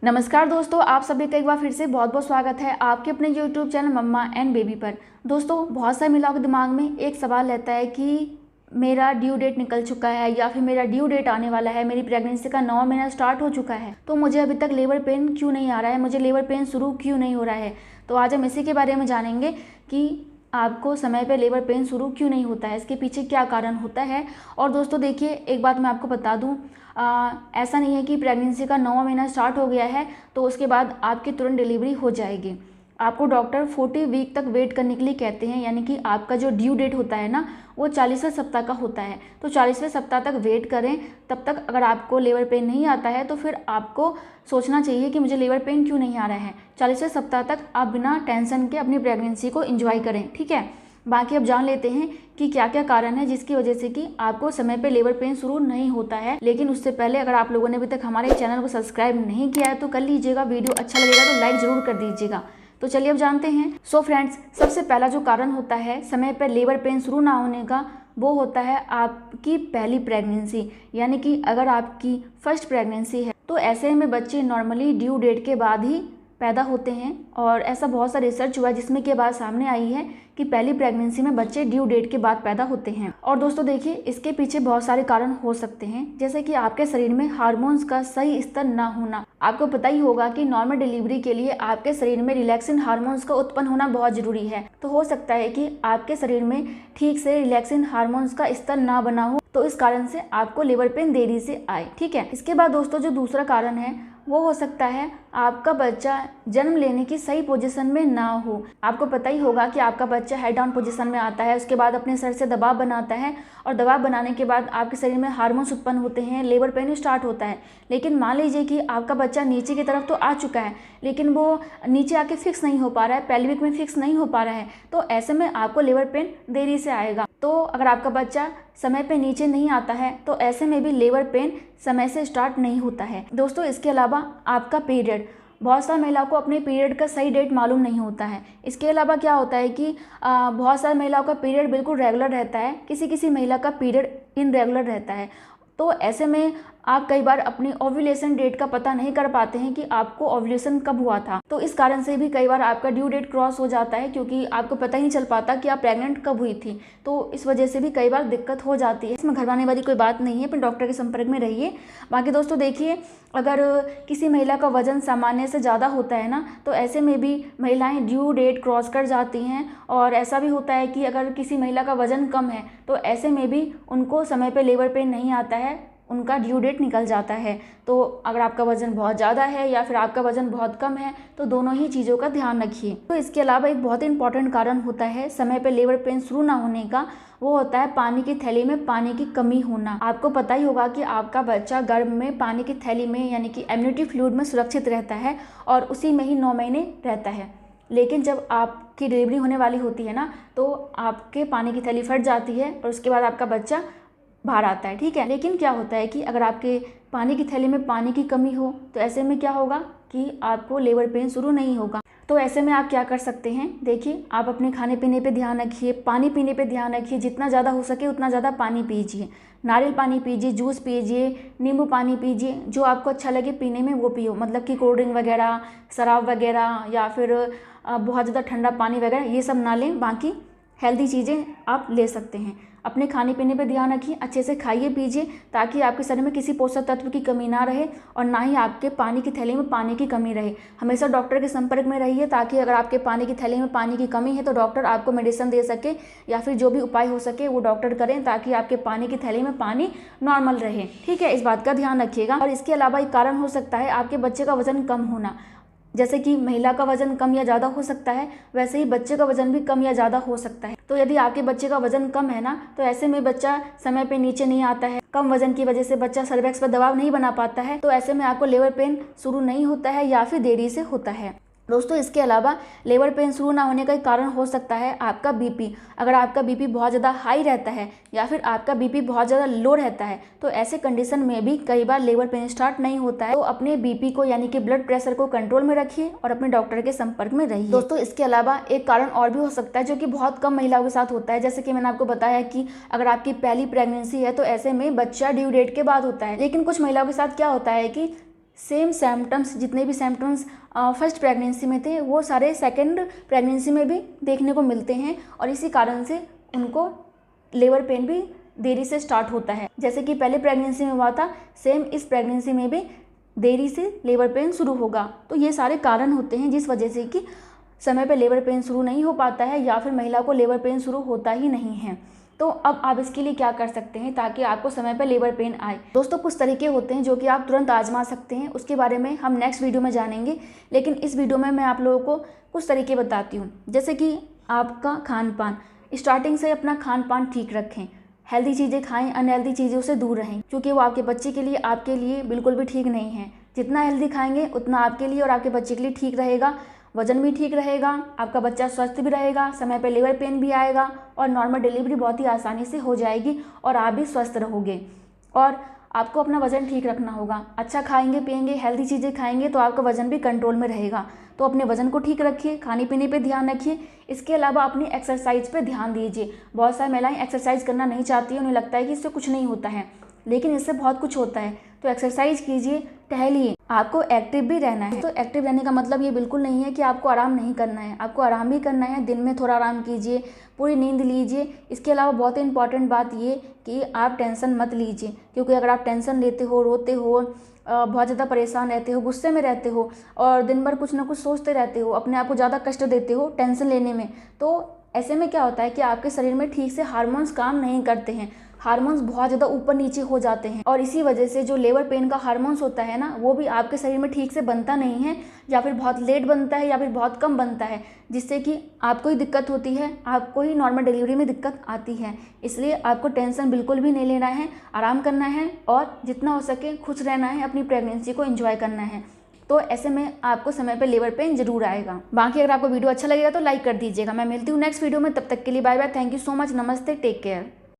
नमस्कार दोस्तों, आप सभी का एक बार फिर से बहुत बहुत स्वागत है आपके अपने YouTube channel mamma and baby पर। दोस्तों, बहुत सारे महिलाओं के दिमाग में एक सवाल रहता है कि मेरा ड्यू डेट निकल चुका है या फिर मेरा ड्यू डेट आने वाला है, मेरी प्रेगनेंसी का 9वां महीना स्टार्ट हो चुका है, तो मुझे अभी तक लेबर पेन क्यों नहीं आ रहा है, मुझे लेबर पेन शुरू क्यों नहीं हो रहा है। तो आज हम इसी के बारे में जानेंगे कि आपको समय पे लेबर पेन शुरू क्यों नहीं होता है, इसके पीछे क्या कारण होता है। और दोस्तों देखिए, एक बात मैं आपको बता दूं, ऐसा नहीं है कि प्रेगनेंसी का 9वां महीना स्टार्ट हो गया है तो उसके बाद आपकी तुरंत डिलीवरी हो जाएगी। आपको डॉक्टर 40 वीक तक वेट करने के लिए कहते हैं, यानी कि आपका जो ड्यू डेट होता है ना, वो 40वें सप्ताह का होता है। तो 40वें सप्ताह तक वेट करें। तब तक अगर आपको लेबर पेन नहीं आता है तो फिर आपको सोचना चाहिए कि मुझे लेबर पेन क्यों नहीं आ रहा है। 40वें सप्ताह तक आप बिना टेंशन के अपनी प्रेगनेंसी को एंजॉय करें, ठीक है। बाकी अब जान लेते हैं कि क्या क्या कारण है जिसकी वजह से कि आपको समय पे लेबर पेन शुरू नहीं होता है। लेकिन उससे पहले अगर आप लोगों ने अभी तक हमारे चैनल को सब्सक्राइब नहीं किया है तो कर लीजिएगा। वीडियो अच्छा लगेगा तो लाइक जरूर कर दीजिएगा। तो चलिए अब जानते हैं। सो फ्रेंड्स, सबसे पहला जो कारण होता है समय पर लेबर पेन शुरू ना होने का, वो होता है आपकी पहली प्रेगनेंसी। यानी कि अगर आपकी फर्स्ट प्रेगनेंसी है तो ऐसे में बच्चे नॉर्मली ड्यू डेट के बाद ही पैदा होते हैं। और ऐसा बहुत सा रिसर्च हुआ है जिसमें ये बात सामने आई है कि पहली प्रेगनेंसी में बच्चे ड्यू डेट के बाद पैदा होते हैं। और दोस्तों देखिए, इसके पीछे बहुत सारे कारण हो सकते हैं, जैसे कि आपके शरीर में हार्मोन्स का सही स्तर ना होना। आपको पता ही होगा कि नॉर्मल डिलीवरी के लिए आपके शरीर में रिलैक्सिन हार्मोन्स का उत्पन्न होना बहुत जरूरी है। तो हो सकता है कि आपके शरीर में ठीक से रिलैक्सिन हार्मोन्स का स्तर ना बना हो, तो इस कारण से आपको लेबर पेन देरी से आए, ठीक है। इसके बाद दोस्तों जो दूसरा कारण है वो हो सकता है आपका बच्चा जन्म लेने की सही पोजीशन में ना हो। आपको पता ही होगा कि आपका बच्चा हेड डाउन पोजीशन में आता है, उसके बाद अपने सर से दबाव बनाता है और दबाव बनाने के बाद आपके शरीर में हार्मोन्स उत्पन्न होते हैं, लेबर पेन स्टार्ट होता है। लेकिन मान लीजिए कि आपका बच्चा नीचे की तरफ तो आ चुका है लेकिन वो नीचे आके फिक्स नहीं हो पा रहा है, पेल्विक में फिक्स नहीं हो पा रहा है, तो ऐसे में आपको लेबर पेन देरी से आएगा। तो अगर आपका बच्चा समय पे नीचे नहीं आता है तो ऐसे में भी लेबर पेन समय से स्टार्ट नहीं होता है। दोस्तों इसके अलावा आपका पीरियड, बहुत सारी महिलाओं को अपने पीरियड का सही डेट मालूम नहीं होता है। इसके अलावा क्या होता है कि बहुत सारी महिलाओं का पीरियड बिल्कुल रेगुलर रहता है, किसी किसी महिला का पीरियड इनरेगुलर रहता है। तो ऐसे में आप कई बार अपनी ओव्यूलेशन डेट का पता नहीं कर पाते हैं कि आपको ओव्यूलेशन कब हुआ था। तो इस कारण से भी कई बार आपका ड्यू डेट क्रॉस हो जाता है, क्योंकि आपको पता ही नहीं चल पाता कि आप प्रेग्नेंट कब हुई थी। तो इस वजह से भी कई बार दिक्कत हो जाती है। इसमें घबराने वाली कोई बात नहीं है, पर डॉक्टर के संपर्क में रहिए। बाकी दोस्तों देखिए, अगर किसी महिला का वजन सामान्य से ज़्यादा होता है ना, तो ऐसे में भी महिलाएं ड्यू डेट क्रॉस कर जाती हैं। और ऐसा भी होता है कि अगर किसी महिला का वजन कम है तो ऐसे में भी उनको समय पे लेबर पेन नहीं आता है, उनका ड्यू डेट निकल जाता है। तो अगर आपका वजन बहुत ज़्यादा है या फिर आपका वजन बहुत कम है तो दोनों ही चीज़ों का ध्यान रखिए। तो इसके अलावा एक बहुत ही इंपॉर्टेंट कारण होता है समय पे लेबर पेन शुरू ना होने का, वो होता है पानी की थैली में पानी की कमी होना। आपको पता ही होगा कि आपका बच्चा गर्भ में पानी की थैली में यानी कि एम्नियोटिक फ्लूइड में सुरक्षित रहता है और उसी में ही 9 महीने रहता है। लेकिन जब आपकी डिलीवरी होने वाली होती है ना, तो आपके पानी की थैली फट जाती है और उसके बाद आपका बच्चा बाहर आता है, ठीक है। लेकिन क्या होता है कि अगर आपके पानी की थैली में पानी की कमी हो तो ऐसे में क्या होगा कि आपको लेबर पेन शुरू नहीं होगा। तो ऐसे में आप क्या कर सकते हैं, देखिए, आप अपने खाने पीने पे ध्यान रखिए, पानी पीने पे ध्यान रखिए। जितना ज़्यादा हो सके उतना ज़्यादा पानी पीजिए, नारियल पानी पीजिए, जूस पीजिए, नींबू पानी पीजिए, जो आपको अच्छा लगे पीने में वो पियो। मतलब कि कोल्ड ड्रिंक वगैरह, शराब वगैरह या फिर बहुत ज़्यादा ठंडा पानी वगैरह ये सब ना लें। बाकी हेल्दी चीज़ें आप ले सकते हैं। अपने खाने पीने पे ध्यान रखिए, अच्छे से खाइए पीजिए, ताकि आपके शरीर में किसी पोषक तत्व की कमी ना रहे और ना ही आपके पानी की थैली में पानी की कमी रहे। हमेशा डॉक्टर के संपर्क में रहिए, ताकि अगर आपके पानी की थैली में पानी की कमी है तो डॉक्टर आपको मेडिसिन दे सके या फिर जो भी उपाय हो सके वो डॉक्टर करें, ताकि आपके पानी की थैली में पानी नॉर्मल रहे, ठीक है। इस बात का ध्यान रखिएगा। और इसके अलावा एक कारण हो सकता है आपके बच्चे का वजन कम होना। जैसे कि महिला का वजन कम या ज़्यादा हो सकता है, वैसे ही बच्चे का वजन भी कम या ज़्यादा हो सकता है। तो यदि आपके बच्चे का वजन कम है ना, तो ऐसे में बच्चा समय पे नीचे नहीं आता है, कम वजन की वजह से बच्चा सर्वेक्स पर दबाव नहीं बना पाता है, तो ऐसे में आपको लेबर पेन शुरू नहीं होता है या फिर देरी से होता है। दोस्तों इसके अलावा लेबर पेन शुरू ना होने का एक कारण हो सकता है आपका बीपी। अगर आपका बीपी बहुत ज़्यादा हाई रहता है या फिर आपका बीपी बहुत ज़्यादा लो रहता है तो ऐसे कंडीशन में भी कई बार लेबर पेन स्टार्ट नहीं होता है। तो अपने बीपी को यानी कि ब्लड प्रेशर को कंट्रोल में रखिए और अपने डॉक्टर के संपर्क में रहिए। दोस्तों इसके अलावा एक कारण और भी हो सकता है जो कि बहुत कम महिलाओं के साथ होता है। जैसे कि मैंने आपको बताया कि अगर आपकी पहली प्रेगनेंसी है तो ऐसे में बच्चा ड्यू डेट के बाद होता है। लेकिन कुछ महिलाओं के साथ क्या होता है कि सेम सिम्टम्स, जितने भी सिम्टम्स फर्स्ट प्रेगनेंसी में थे वो सारे सेकंड प्रेगनेंसी में भी देखने को मिलते हैं, और इसी कारण से उनको लेबर पेन भी देरी से स्टार्ट होता है। जैसे कि पहले प्रेगनेंसी में हुआ था, सेम इस प्रेगनेंसी में भी देरी से लेबर पेन शुरू होगा। तो ये सारे कारण होते हैं जिस वजह से कि समय पे लेबर पेन शुरू नहीं हो पाता है, या फिर महिला को लेबर पेन शुरू होता ही नहीं है। तो अब आप इसके लिए क्या कर सकते हैं ताकि आपको समय पर लेबर पेन आए। दोस्तों, कुछ तरीके होते हैं जो कि आप तुरंत आजमा सकते हैं, उसके बारे में हम नेक्स्ट वीडियो में जानेंगे। लेकिन इस वीडियो में मैं आप लोगों को कुछ तरीके बताती हूँ। जैसे कि आपका खान पान, स्टार्टिंग से अपना खान पान ठीक रखें, हेल्दी चीज़ें खाएं, अनहेल्दी चीज़ों से दूर रहें, क्योंकि वो आपके बच्चे के लिए, आपके लिए बिल्कुल भी ठीक नहीं है। जितना हेल्दी खाएंगे उतना आपके लिए और आपके बच्चे के लिए ठीक रहेगा, वजन भी ठीक रहेगा, आपका बच्चा स्वस्थ भी रहेगा, समय पर लेबर पेन भी आएगा और नॉर्मल डिलीवरी बहुत ही आसानी से हो जाएगी और आप भी स्वस्थ रहोगे। और आपको अपना वज़न ठीक रखना होगा। अच्छा खाएंगे पिएंगे, हेल्दी चीज़ें खाएंगे तो आपका वज़न भी कंट्रोल में रहेगा। तो अपने वज़न को ठीक रखिए, खाने पीने पे ध्यान रखिए। इसके अलावा अपनी एक्सरसाइज पे ध्यान दीजिए। बहुत सारी महिलाएं एक्सरसाइज करना नहीं चाहती हैं, उन्हें लगता है कि इससे कुछ नहीं होता है, लेकिन इससे बहुत कुछ होता है। तो एक्सरसाइज कीजिए, टहलिए, आपको एक्टिव भी रहना है। तो एक्टिव रहने का मतलब ये बिल्कुल नहीं है कि आपको आराम नहीं करना है, आपको आराम भी करना है। दिन में थोड़ा आराम कीजिए, पूरी नींद लीजिए। इसके अलावा बहुत ही इंपॉर्टेंट बात ये कि आप टेंशन मत लीजिए, क्योंकि अगर आप टेंशन लेते हो, रोते हो, बहुत ज़्यादा परेशान रहते हो, गुस्से में रहते हो और दिन भर कुछ ना कुछ सोचते रहते हो, अपने आप को ज़्यादा कष्ट देते हो टेंशन लेने में, तो ऐसे में क्या होता है कि आपके शरीर में ठीक से हार्मोन्स काम नहीं करते हैं। हार्मोन्स बहुत ज़्यादा ऊपर नीचे हो जाते हैं और इसी वजह से जो लेबर पेन का हार्मोन्स होता है ना, वो भी आपके शरीर में ठीक से बनता नहीं है, या फिर बहुत लेट बनता है या फिर बहुत कम बनता है, जिससे कि आपको ही दिक्कत होती है, आपको ही नॉर्मल डिलीवरी में दिक्कत आती है। इसलिए आपको टेंशन बिल्कुल भी नहीं लेना है, आराम करना है और जितना हो सके खुश रहना है, अपनी प्रेगनेंसी को एंजॉय करना है। तो ऐसे में आपको समय पे लेबर पेन जरूर आएगा। बाकी अगर आपको वीडियो अच्छा लगेगा तो लाइक कर दीजिएगा। मैं मिलती हूँ नेक्स्ट वीडियो में, तब तक के लिए bye bye. Thank you so much, नमस्ते, टेक केयर।